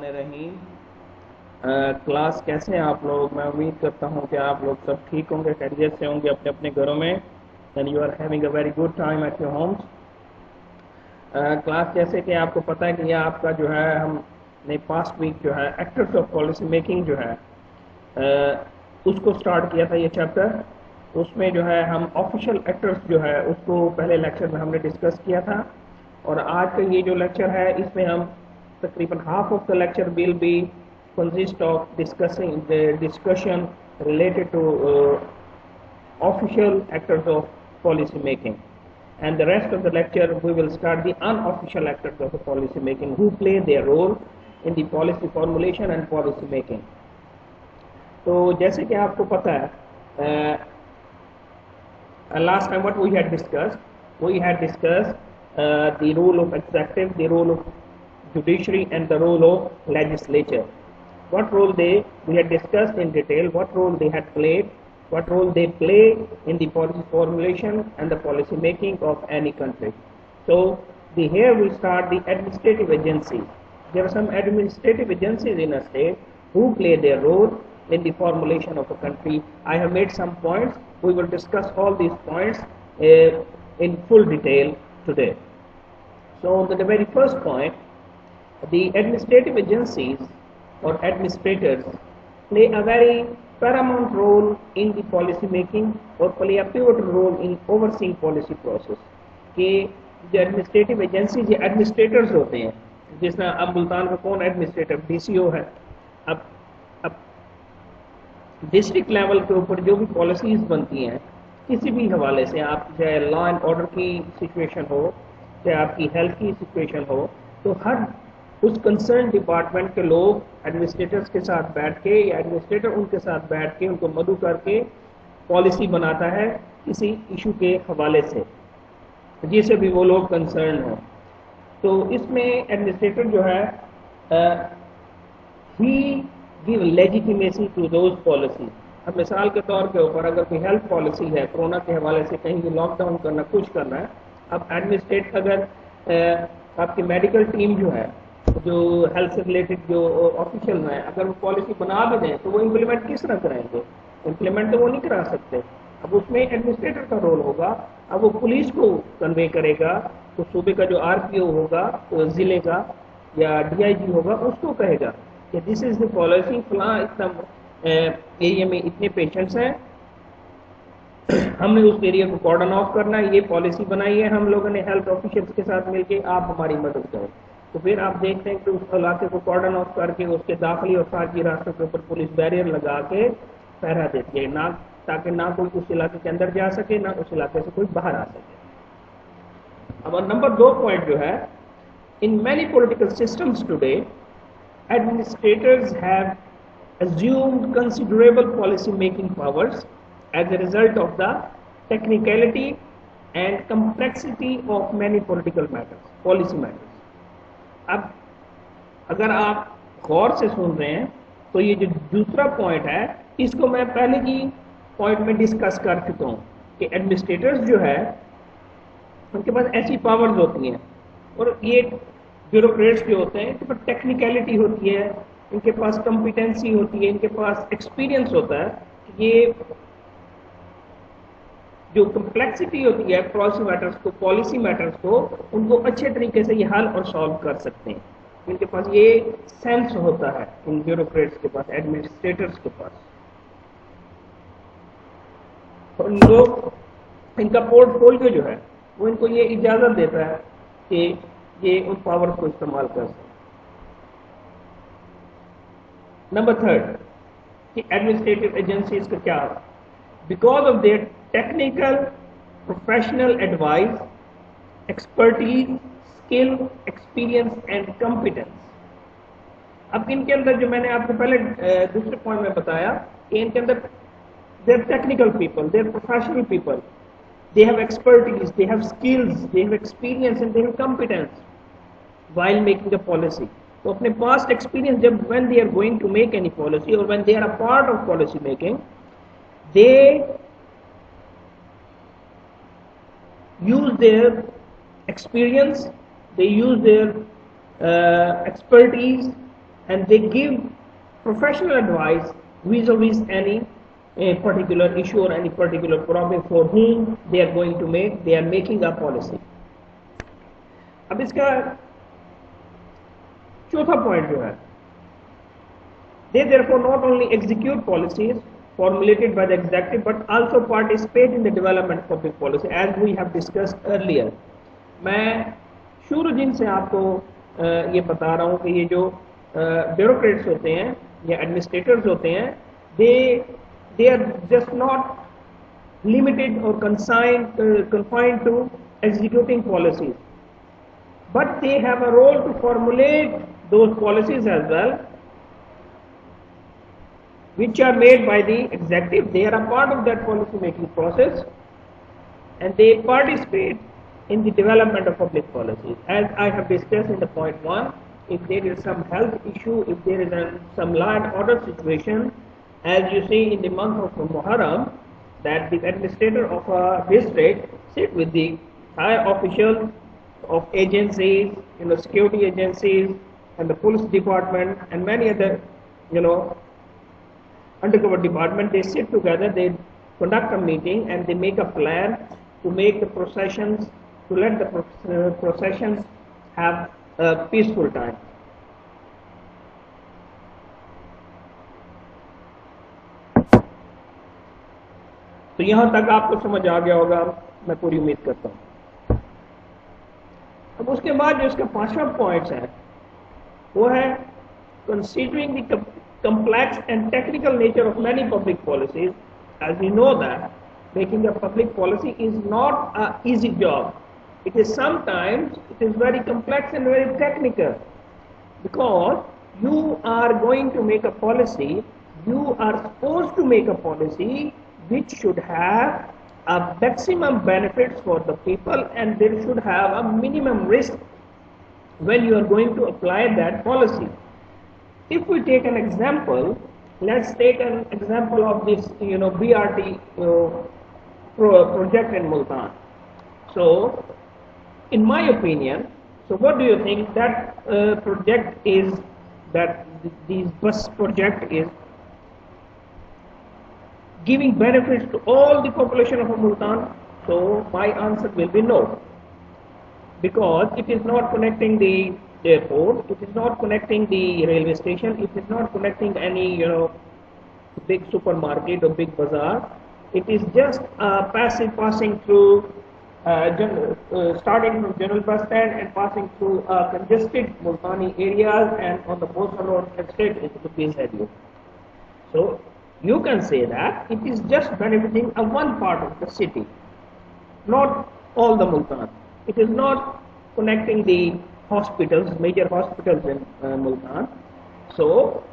रहीम। Class कैसे हैं आप लोग? मैं उम्मीद करता हूं कि आप लोग सब ठीक होंगे, खैरियत से होंगे अपने अपने घरों में, and you are having a very good time at your homes. Class जैसे कि आपको पता है कि ये आपका जो है, हमने पास्ट वीक जो है एक्टर्स ऑफ पॉलिसी मेकिंग जो है उसको स्टार्ट किया था, ये चैप्टर। उसमें जो है हम ऑफिशियल एक्टर्स जो है उसको पहले लेक्चर में हमने डिस्कस किया था, और आज का ये जो लेक्चर है इसमें हम तकरीबन half of the lecture will be consist of discussing the discussion related to official actors of policy making, and the rest of the lecture we will start the unofficial actors of the policy making who play their role in the policy formulation and policy making. तो जैसे कि आपको पता है last time what we had discussed the role of executive, the role of judiciary and the role of legislature. What role we had discussed in detail, what role they had played, what role they play in the policy formulation and the policy making of any country. So here we start the administrative agencies. There are some administrative agencies in a state who play their role in the formulation of a country. I have made some points. We will discuss all these points in full detail today. So the very first point, the administrative agencies or administrators play a very paramount role in the policy making or play a pivotal role in overseeing policy process. कि जो administrative agency जो administrators होते हैं, जिस तरह अब मुल्तान का कौन एडमिनिस्ट्रेटर DCO है। अब डिस्ट्रिक्ट लेवल के ऊपर जो भी पॉलिसीज बनती हैं किसी भी हवाले से, आप चाहे लॉ एंड ऑर्डर की सिचुएशन हो, चाहे आपकी हेल्थ की सिचुएशन हो, तो हर उस कंसर्न डिपार्टमेंट के लोग एडमिनिस्ट्रेटर्स के साथ बैठ के या एडमिनिस्ट्रेटर उनके साथ बैठ के उनको मदऊ करके पॉलिसी बनाता है किसी इशू के हवाले से जिससे भी वो लोग कंसर्न हो। तो इसमें एडमिनिस्ट्रेटर जो है he give legitimacy to those policy. अब मिसाल के तौर के ऊपर अगर कोई हेल्थ पॉलिसी है, कोरोना के हवाले से कहीं भी लॉकडाउन करना, कुछ करना है, अब एडमिनिस्ट्रेट अगर आपकी मेडिकल टीम जो है, जो हेल्थ से रिलेटेड जो ऑफिशियल है, अगर वो पॉलिसी बना भी दें तो वो इम्प्लीमेंट किस तरह कराएंगे? इम्प्लीमेंट तो वो नहीं करा सकते। अब उसमें एडमिनिस्ट्रेटर का रोल होगा। अब वो पुलिस को कन्वे करेगा, तो सूबे का जो RPO होगा, तो ज़िले का या DIG होगा, उसको कहेगा कि दिस इज द पॉलिसी, फलां इतना एरिया में इतने पेशेंट्स हैं, हमने उस एरिया को कॉर्डन ऑफ करना है, ये पॉलिसी बनाई है हम लोगों ने हेल्थ ऑफिशियल्स के साथ मिलके, आप हमारी मदद करें। तो फिर आप देखते हैं कि उस इलाके को कॉर्डन ऑफ करके उसके दाखिली और खारजी रास्तों के ऊपर पुलिस बैरियर लगा के पहरा देती है, ना ताकि ना कोई उस इलाके के अंदर जा सके, ना उस इलाके से कोई बाहर आ सके। अब नंबर 2 पॉइंट जो है, in many political systems today administrators have assumed considerable policy making powers as a result of the technicality and complexity of many political matters, policy matters. अब अगर आप गौर से सुन रहे हैं तो ये जो दूसरा पॉइंट है, इसको मैं पहले की पॉइंट में डिस्कस कर चुका हूँ कि एडमिनिस्ट्रेटर्स जो है उनके पास ऐसी पावर्स होती हैं, और ये ब्यूरोक्रेट्स जो होते हैं इनके पास टेक्निकलिटी होती है, इनके पास कॉम्पिटेंसी होती है, इनके पास एक्सपीरियंस होता है। ये जो कम्प्लेक्सिटी होती है पॉलिसी मैटर्स को उनको अच्छे तरीके से ये हल और सॉल्व कर सकते हैं। इनके पास ये सेंस होता है, इन ब्यूरोक्रेट्स के पास, एडमिनिस्ट्रेटर्स के पास। और लोग, इनका पोर्टफोलियो जो है वो इनको ये इजाजत देता है कि ये उन पावर को इस्तेमाल कर सकते। नंबर 3 कि एडमिनिस्ट्रेटिव एजेंसीज का क्या, because of their technical professional advice, expertise, skill, experience and competence. अब इनके अंदर जो मैंने आपको पहले दूसरे पॉइंट में बताया कि इनके अंदर there technical people, there professional people, they have expertise, they have skills, they have experience and they have competence while making a policy. तो अपने past experience जब when they are going to make any policy or when they are a part of policy making, they use their experience, they use their expertise and they give professional advice vis-a-vis any particular issue or any particular problem for whom they are going to make, they are making a policy. अब इसका चौथा point जो है, they therefore not only execute policies formulated by the executive but also participate in the development of public policy as we have discussed earlier. मैं शुरू दिन से आपको ये बता रहा हूँ कि ये जो ब्यूरोक्रेट्स होते हैं या एडमिनिस्ट्रेटर्स होते हैं, they are just not limited or confined to executing policies, but they have a role to formulate those policies as well, which are made by the executive. They are a part of that policy making process and they participate in the development of public policies. As I have discussed in the point 1, if there is some health issue, if there is some law and order situation, as you see in the month of Muharram, that the administrator of a district sit with the high officials of agencies, security agencies and the police department and many other, undercover department. They sit together, they conduct a meeting and they make a plan to make the processions, to let the processions have a peaceful time. तो यहाँ तक आपको समझ आ गया होगा, मैं पूरी उम्मीद करता हूँ। अब उसके बाद जो इसका 5वां पॉइंट है वो है considering the complex and technical nature of many public policies. As we know that making a public policy is not an easy job. It is sometimes very complex and very technical, because you are going to make a policy, you are supposed to make a policy which should have a maximum benefits for the people and there should have a minimum risk when you are going to apply that policy. If we take an example, let's take an example of this BRT project in Multan. So in my opinion, so what do you think that project is, that this bus project is giving benefits to all the population of Multan? So my answer will be no, because it is not connecting the airport, it is not connecting the railway station, it is not connecting any big supermarket or big bazaar. It is just passing through starting from General Bus Stand and passing through congested Multani areas and on the Bosa Road and straight into the base area. So you can say that it is just benefiting a one part of the city, not all the Multan. It is not connecting the hospitals, major hospitals in Multan. So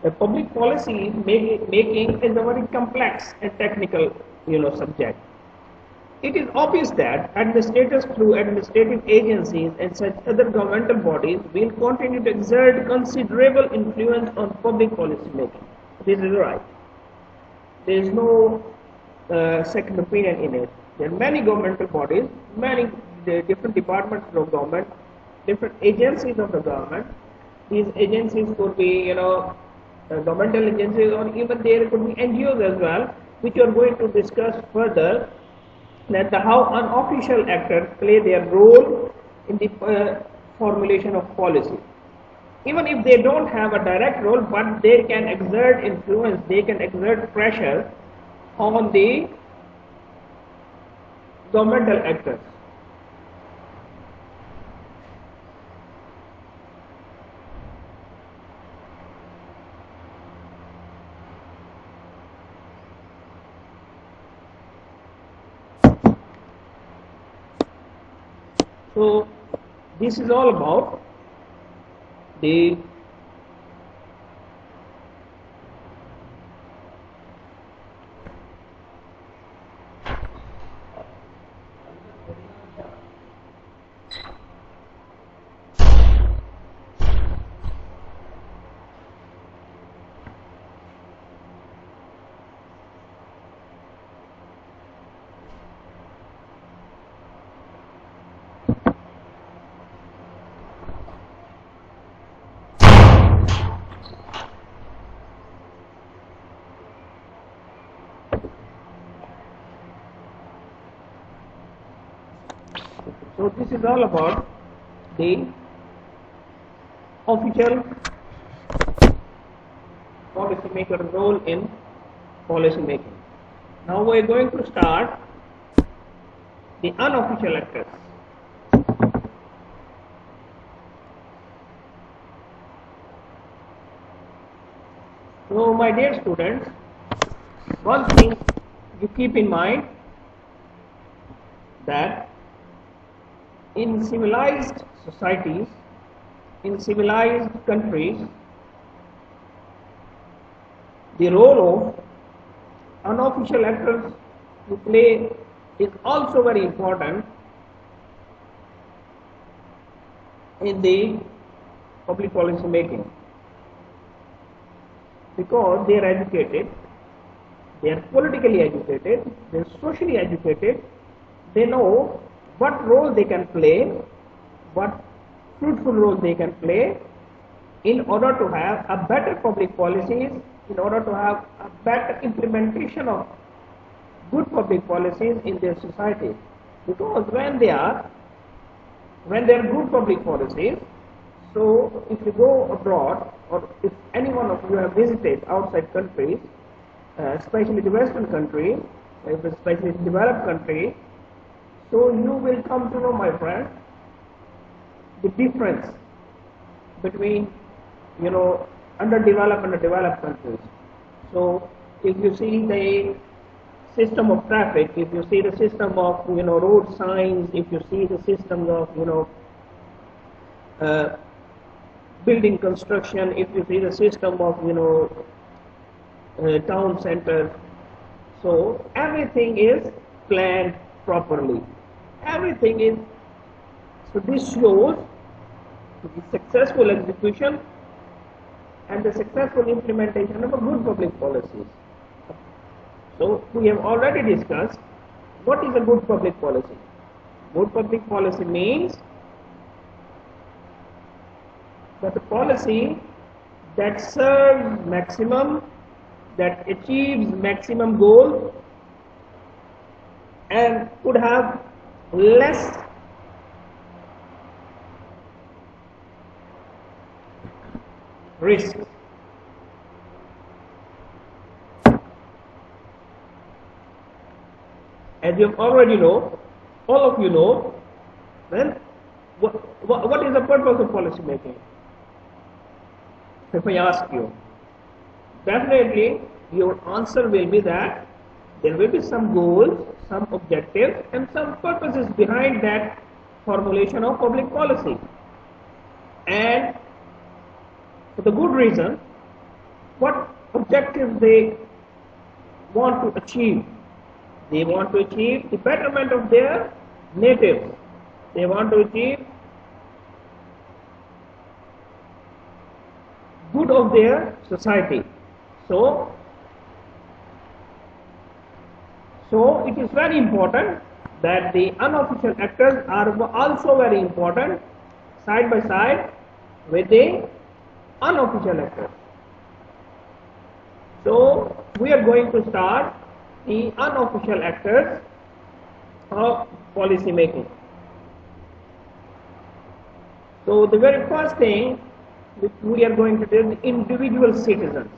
the public policy making is a very complex and technical subject. It is obvious that administrators through administrative agencies and such other governmental bodies will continue to exert considerable influence on public policy making. This is right. There is no second opinion in it. There are many governmental bodies, many different departments of government, different agencies of the government. These agencies could be, governmental agencies, or even there could be NGOs as well, which are going to discuss further that how unofficial actors play their role in the formulation of policy. Even if they don't have a direct role, but they can exert influence, they can exert pressure on the governmental actors. So this is all about the So this is all about the official policymaker role in policy making. Now we are going to start the unofficial actors. So my dear students, one thing you keep in mind that in civilized societies, in civilized countries, the role of unofficial actors to play is also very important in the public policy making, because they are educated, they are politically educated, they are socially educated, they know what role they can play, what fruitful role they can play in order to have a better public policies, in order to have a better implementation of good public policies in their society. Because when they are good public policies, so if you go abroad, or if any one of you have visited outside countries, especially the Western country, especially the developed country, so you will come to know, my friend, the difference between, underdeveloped and developed countries. So if you see the system of traffic, if you see the system of road signs, if you see the systems of building construction, if you see the system of town centers, so everything is planned properly. Everything is, so this shows the successful execution and the successful implementation of a good public policies. So we have already discussed what is a good public policy. Good public policy means that the policy that serves maximum, that achieves maximum goal and could have less risk. As you already know, all of you know, then what is the purpose of policy making? If I ask you, definitely your answer will be that there will be some goals, some objectives, and some purposes behind that formulation of public policy. And for the good reason, what objectives they want to achieve. They want to achieve the betterment of their natives. They want to achieve good of their society. So it is very important that the unofficial actors are also very important side by side with the unofficial actors. So we are going to start the unofficial actors of policy making. So the very first thing which we are going to do is the individual citizens.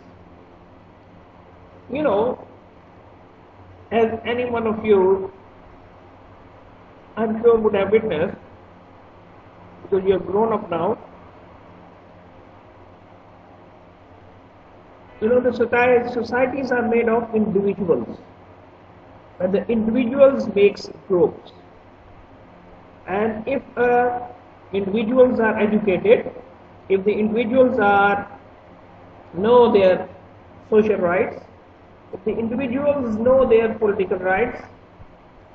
As any one of you, I'm sure, would have witnessed, because you have grown up now, the societies are made of individuals, and the individuals makes groups. And if individuals are educated, if the individuals know their social rights, if the individuals know their political rights,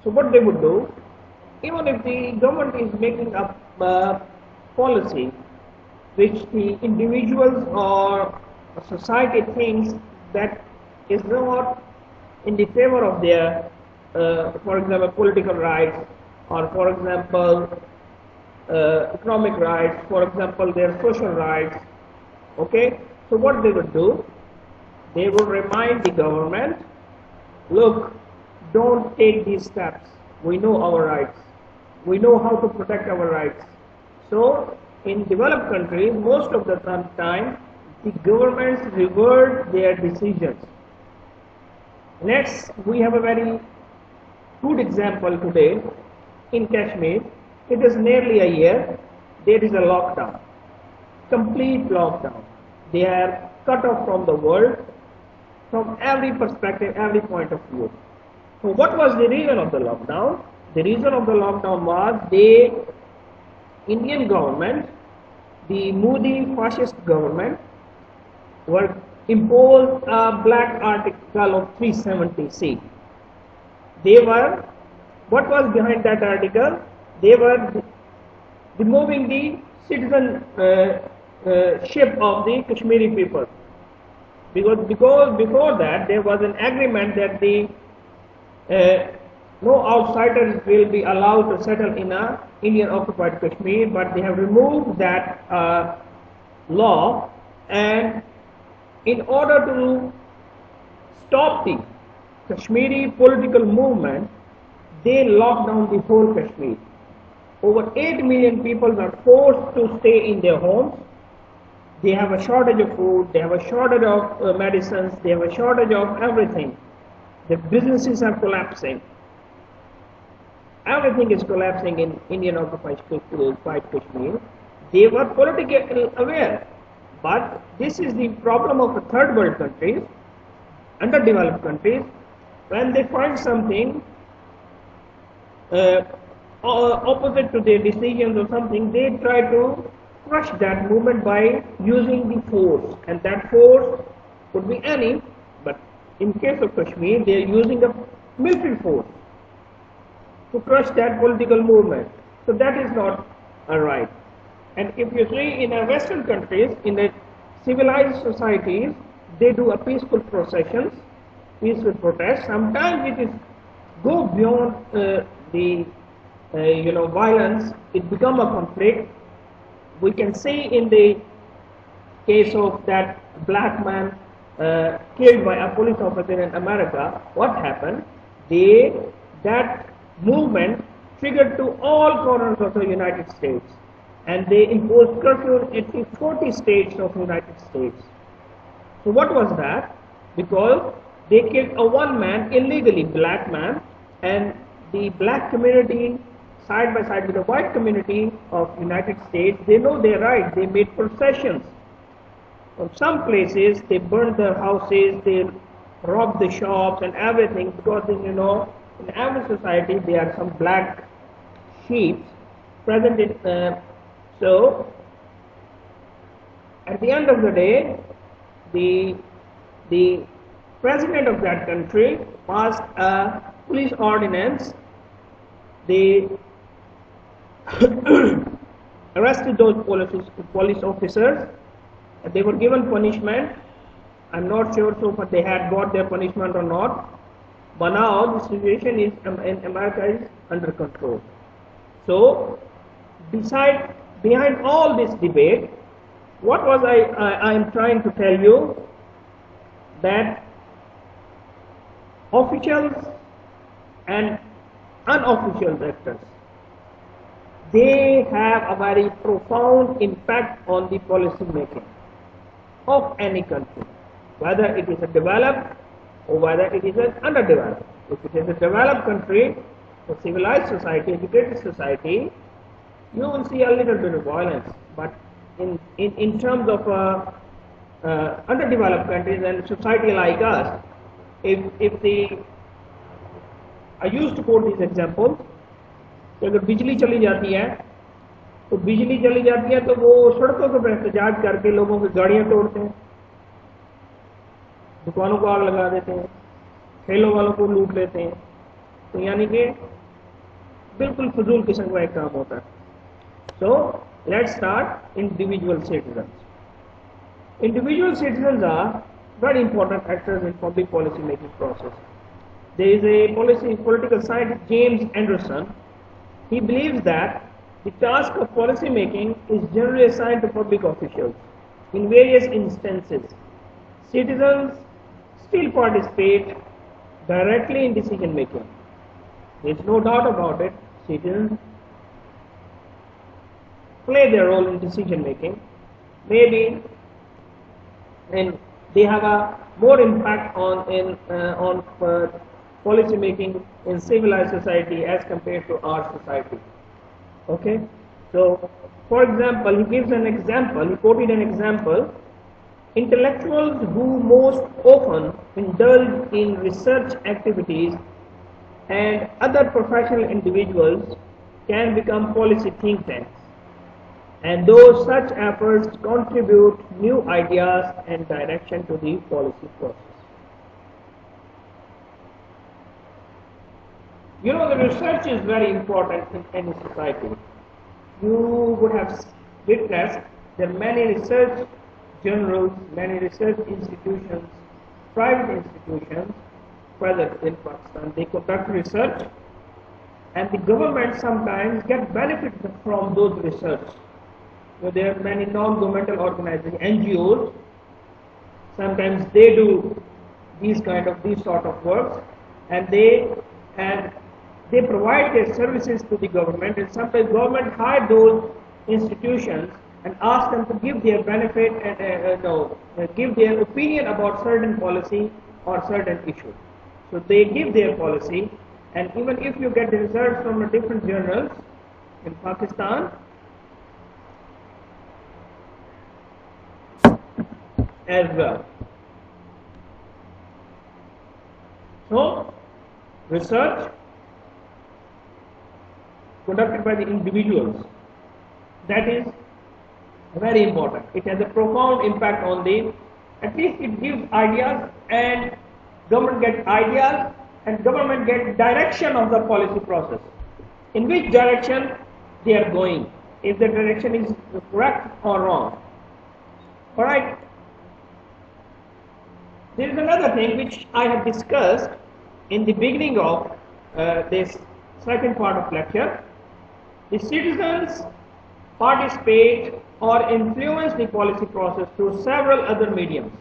so what they would do, even if the government is making up policy which the individuals or society thinks that is not in the favor of their, for example, political rights, or for example, economic rights, for example, their social rights, okay? So what they would do, they would remind the government, look, don't take these steps. We know our rights. We know how to protect our rights. So in developed countries, most of the time, the governments revert their decisions. We have a very good example today in Kashmir. It is nearly a year. There is a lockdown, complete lockdown. They are cut off from the world, from every perspective, every point of view. So what was the reason of the lockdown? The reason of the lockdown was the Indian government, the Modi fascist government, were imposed a black article of 370C. What was behind that article? They were removing the citizenship of the Kashmiri people. Because before that there was an agreement that no outsiders will be allowed to settle in a Indian occupied Kashmir, but they have removed that law, and in order to stop the Kashmiri political movement, they locked down the whole Kashmir. Over 8 million people were forced to stay in their homes. They have a shortage of food, they have a shortage of medicines, they have a shortage of everything. The businesses are collapsing. Everything is collapsing in Indian occupied Kashmir. They were politically aware. But this is the problem of the third world countries, underdeveloped countries. When they find something opposite to their decisions or something, they try to crush that movement by using the force. And that force could be any, but in case of Kashmir, they are using a military force to crush that political movement. So that is not right. And if you see in Western countries, in the civilized societies, they do a peaceful processions, peaceful protest. Sometimes it is go beyond the violence. It become a conflict. We can see in the case of that black man killed by a police officer in America, what happened? That movement triggered to all corners of the United States, and they imposed curfew in 40 states of the United States. So what was that? Because they killed a one man illegally, black man, and the black community side by side with the white community of United States, they know their right. They made processions. In some places, they burned their houses, they robbed the shops and everything, because in every society there are some black sheep present in. So at the end of the day, the president of that country passed a police ordinance. They arrested those police officers. They were given punishment. I'm not sure so far they had got their punishment or not. But now the situation in America is under control. So behind all this debate, what was I am trying to tell you? That officials and unofficial actors, they have a very profound impact on the policy making of any country, whether it is a developed or whether it is an underdeveloped. If it is a developed country, a civilized society, educated society, you will see a little bit of violence. But in terms of underdeveloped countries and society like us, I used to quote these examples. कि अगर बिजली चली जाती है तो वो सड़कों पर एहतजाज करके लोगों की गाड़ियां तोड़ते हैं, दुकानों को आग लगा देते हैं, ठेलों वालों को लूट लेते हैं. तो यानी कि बिल्कुल फजूल किस्म का एक काम होता है. So let's start individual citizens. Individual citizens are very important actors in public policy making process. There is a political scientist, James Anderson. He believes that the task of policy making is generally assigned to public officials. In various instances, citizens still participate directly in decision making. There is no doubt about it. Citizens play their role in decision making. Maybe and they have a more impact on policy making in civilized society as compared to our society. Okay, so for example, he gives an example. He quoted an example. Intellectuals who most often indulge in research activities and other professional individuals can become policy think tanks, and those such efforts contribute new ideas and direction to the policy process. You know, the research is very important in any society. You would have witnessed that many research journals, many research institutions, private institutions present in Pakistan, they conduct research, and the government sometimes get benefit from those research. So there are many non-governmental organizations, NGOs, sometimes they do these sort of works, and they provide their services to the government, and sometimes government hire those institutions and ask them to give their benefit and give their opinion about certain policy or certain issue. So they give their policy, and even if you get the results from a different journals in Pakistan as well. So research conducted by the individuals, that is very important. It has a profound impact on at least it gives ideas, and government gets ideas, and government gets direction of the policy process, in which direction they are going, if the direction is correct or wrong. Alright, there is another thing which I have discussed in the beginning of this second part of lecture. The citizens participate or influence the policy process through several other mediums,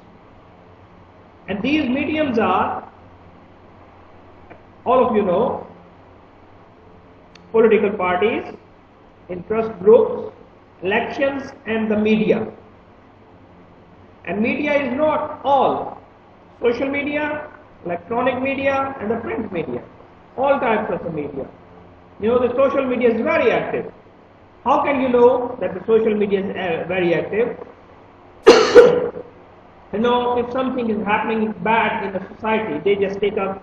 and these mediums are, all of you know, political parties, interest groups, elections, and the media. And media is not all. Social media, electronic media, and the print media, all types of the media. You know, the social media is very active. How can you know that the social media is very active? You know, if something is happening bad in the society, they just take a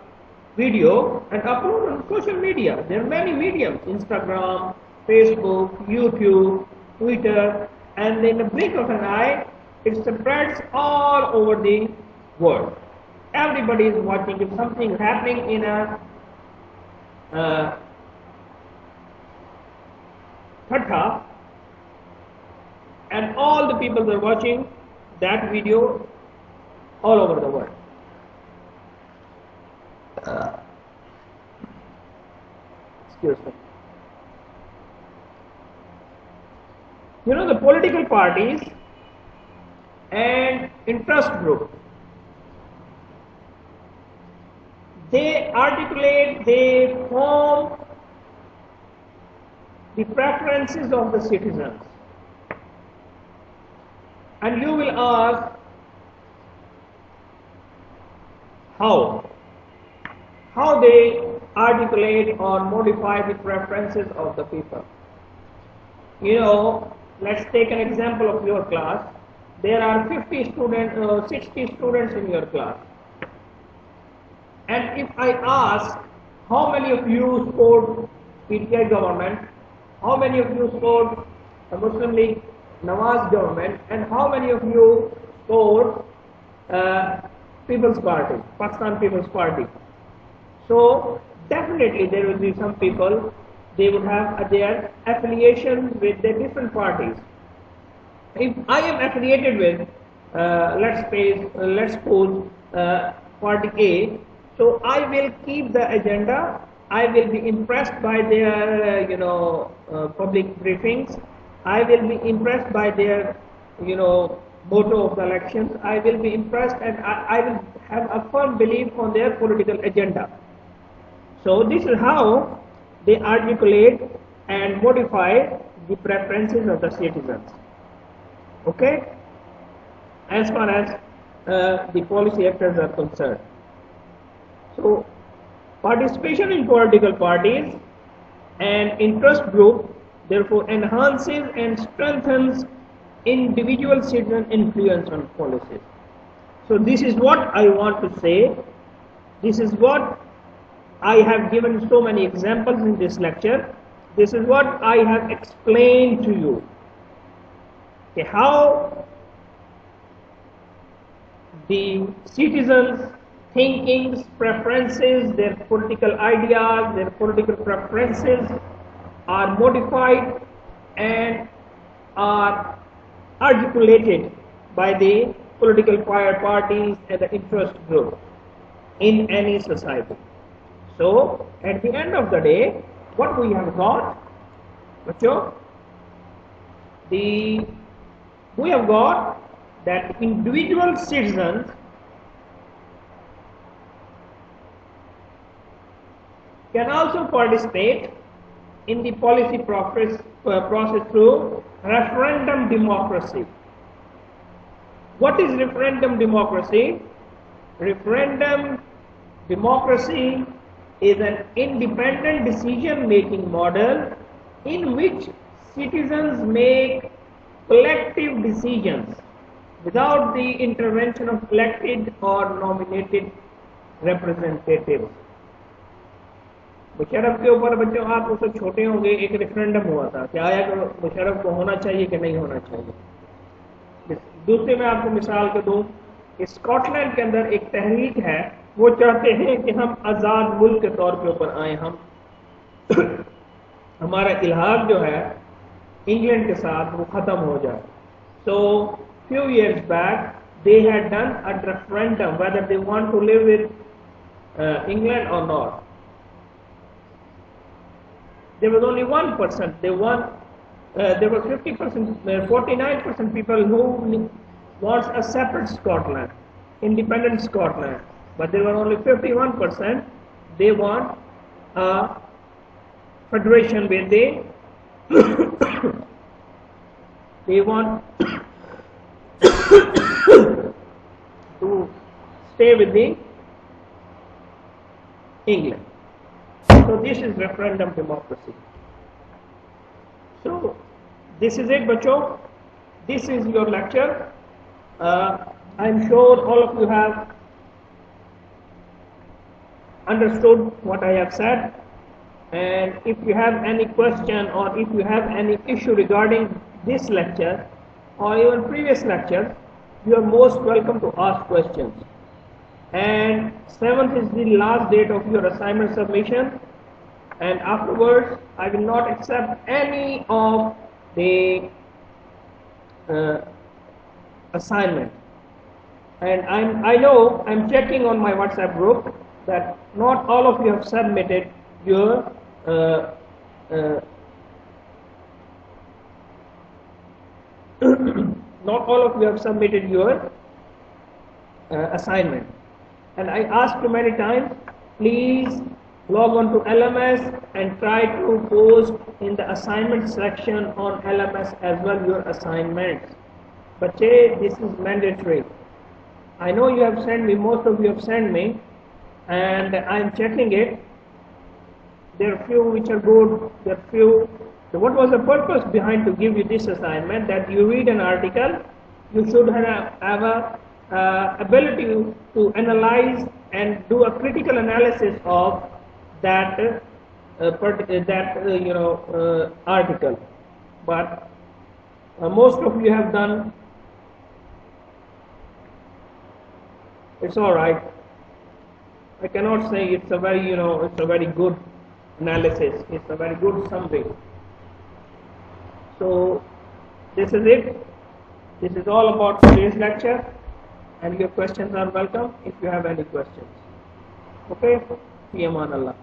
video and upload on social media. There are many mediums: Instagram, Facebook, YouTube, Twitter, and in the blink of an eye, it spreads all over the world. Everybody is watching. If something is happening in a Thatha, and all the people are watching that video all over the world. Excuse me. You know, the political parties and interest groups, they articulate, they form the preferences of the citizens. And you will ask, how they articulate or modify the preferences of the people. You know, let's take an example of your class. There are 50 students, 60 students in your class. And if I ask, how many of you support PTI government, how many of you support the Muslim League Nawaz government, and how many of you support People's Party, Pakistan People's Party? So definitely there will be some people, they would have their affiliation with the different parties. If I am affiliated with, let's suppose Party A, so I will keep the agenda. I will be impressed by their, public briefings. I will be impressed by their, motto of the elections. I will be impressed, and I will have a firm belief on their political agenda. So this is how they articulate and modify the preferences of the citizens. Okay, as far as the policy actors are concerned. So participation in political parties and interest group therefore enhances and strengthens individual citizen influence on policies. So this is what I want to say. This is what I have given so many examples in this lecture. This is what I have explained to you. Okay, how the citizens' thinkings, preferences, their political ideas, their political preferences are modified and are articulated by the political parties and the interest group in any society. So, at the end of the day, what we have got, we have got that individual citizens can also participate in the policy process through referendum democracy. What is referendum democracy? Referendum democracy is an independent decision-making model in which citizens make collective decisions without the intervention of elected or nominated representatives. Musharraf के ऊपर बच्चों आप उससे छोटे होंगे एक referendum हुआ था कि आया कि मुशर्रफ को होना चाहिए कि नहीं होना चाहिए। दूसरे में आपको मिसाल के दूं, स्कॉटलैंड के अंदर एक तहरीक है, वो चाहते हैं कि हम आज़ाद मुल्क के तौर पे ऊपर आए, हम हमारा इल्हाक जो है इंग्लैंड के साथ वो ख़त्म हो जाए। So few years back they had done a referendum whether they want to live with England or not. There was only 1%. They won. There were 50%, 49% people who wants a separate Scotland, independent Scotland. But there were only 51%. They want a federation where they want to stay with the England. So this is referendum democracy. So this is it, bacho. This is your lecture. I'm sure all of you have understood what I have said. And if you have any question or if you have any issue regarding this lecture or even previous lectures, you are most welcome to ask questions. And 7th is the last date of your assignment submission, and afterwards I will not accept any of the assignment. And I know I'm checking on my WhatsApp group that not all of you have submitted your not all of you have submitted your assignment. And I asked you many times, please log on to LMS and try to post in the assignment section on LMS as well your assignments. But this is mandatory. I know you have sent me, most of you have sent me, and I'm checking it. There are few which are good, there are few. So what was the purpose behind to give you this assignment? That you read an article, you should have a ability to analyze and do a critical analysis of that article. But most of you have done. It's all right. I cannot say it's a very it's a very good analysis. It's a very good summary. So this is it. This is all about today's lecture, and your questions are welcome if you have any questions. Okay? Fi aman Allah.